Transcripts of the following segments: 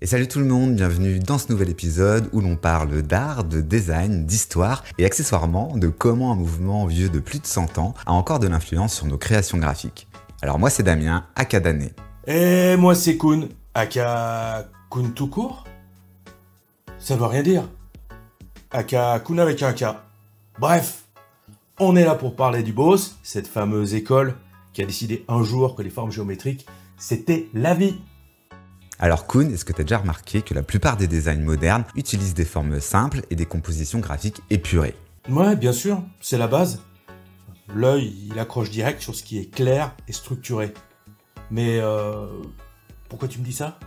Et salut tout le monde, bienvenue dans ce nouvel épisode où l'on parle d'art, de design, d'histoire et accessoirement de comment un mouvement vieux de plus de 100 ans a encore de l'influence sur nos créations graphiques. Alors moi c'est Damien, aka Dané. Et moi c'est Kun, aka Kun tout court. Ça veut rien dire. Aka Kun avec un K. Bref, on est là pour parler du BAUS, cette fameuse école qui a décidé un jour que les formes géométriques, c'était la vie. Alors Kun, est-ce que tu as déjà remarqué que la plupart des designs modernes utilisent des formes simples et des compositions graphiques épurées? Ouais, bien sûr, c'est la base. L'œil, il accroche direct sur ce qui est clair et structuré. Mais pourquoi tu me dis ça?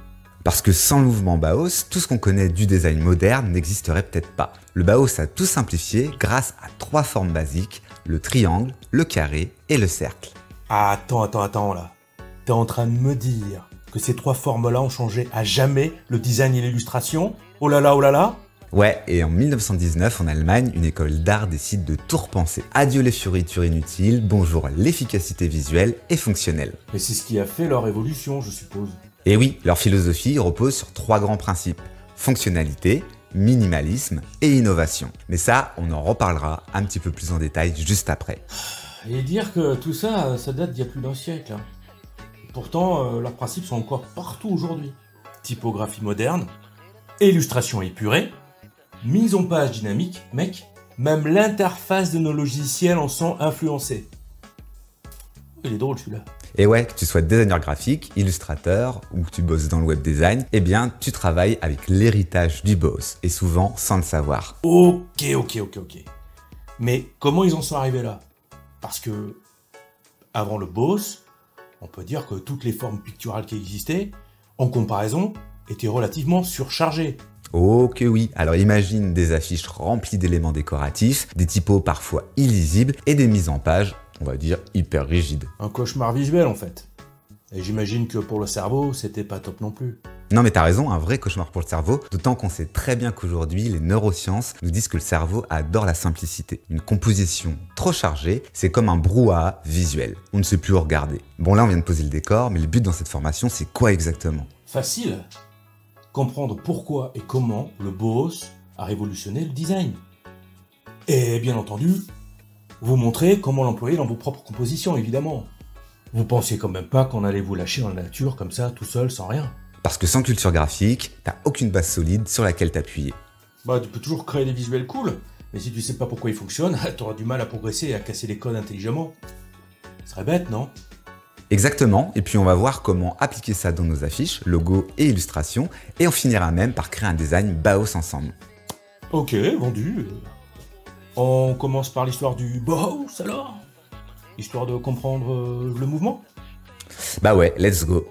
Parce que sans le mouvement Bauhaus, tout ce qu'on connaît du design moderne n'existerait peut-être pas. Le Bauhaus a tout simplifié grâce à 3 formes basiques, le triangle, le carré et le cercle. Ah, attends là. T'es en train de me dire que ces 3 formes-là ont changé à jamais le design et l'illustration? Oh là là, oh là là! Ouais, et en 1919, en Allemagne, une école d'art décide de tout repenser. Adieu les fioritures inutiles, bonjour l'efficacité visuelle et fonctionnelle. Mais c'est ce qui a fait leur évolution, je suppose. Et oui, leur philosophie repose sur 3 grands principes. Fonctionnalité, minimalisme et innovation. Mais ça, on en reparlera un petit peu plus en détail juste après. Et dire que tout ça, ça date d'il y a plus d'un siècle. Hein. Pourtant, leurs principes sont encore partout aujourd'hui. Typographie moderne, illustration épurée, mise en page dynamique, mec, même l'interface de nos logiciels en sont influencés. Il est drôle celui-là. Et ouais, que tu sois designer graphique, illustrateur ou que tu bosses dans le web design, eh bien tu travailles avec l'héritage du Bauhaus et souvent sans le savoir. Ok. Mais comment ils en sont arrivés là? Parce que, avant le Bauhaus, on peut dire que toutes les formes picturales qui existaient, en comparaison, étaient relativement surchargées. Oh que oui, alors imagine des affiches remplies d'éléments décoratifs, des typos parfois illisibles et des mises en page, on va dire, hyper rigides. Un cauchemar visuel en fait. Et j'imagine que pour le cerveau, c'était pas top non plus. Non mais t'as raison, un vrai cauchemar pour le cerveau, d'autant qu'on sait très bien qu'aujourd'hui, les neurosciences nous disent que le cerveau adore la simplicité. Une composition trop chargée, c'est comme un brouhaha visuel. On ne sait plus où regarder. Bon là, on vient de poser le décor, mais le but dans cette formation, c'est quoi exactement? Facile. Comprendre pourquoi et comment le Bauhaus a révolutionné le design. Et bien entendu, vous montrer comment l'employer dans vos propres compositions, évidemment. Vous pensiez quand même pas qu'on allait vous lâcher dans la nature comme ça, tout seul, sans rien. Parce que sans culture graphique, t'as aucune base solide sur laquelle t'appuyer. Bah, tu peux toujours créer des visuels cool, mais si tu sais pas pourquoi ils fonctionnent, t'auras du mal à progresser et à casser les codes intelligemment. Ce serait bête, non? Exactement, et puis on va voir comment appliquer ça dans nos affiches, logos et illustrations, et on finira même par créer un design Bauhaus ensemble. Ok, vendu. On commence par l'histoire du Bauhaus alors? Histoire de comprendre le mouvement? Bah ouais, let's go.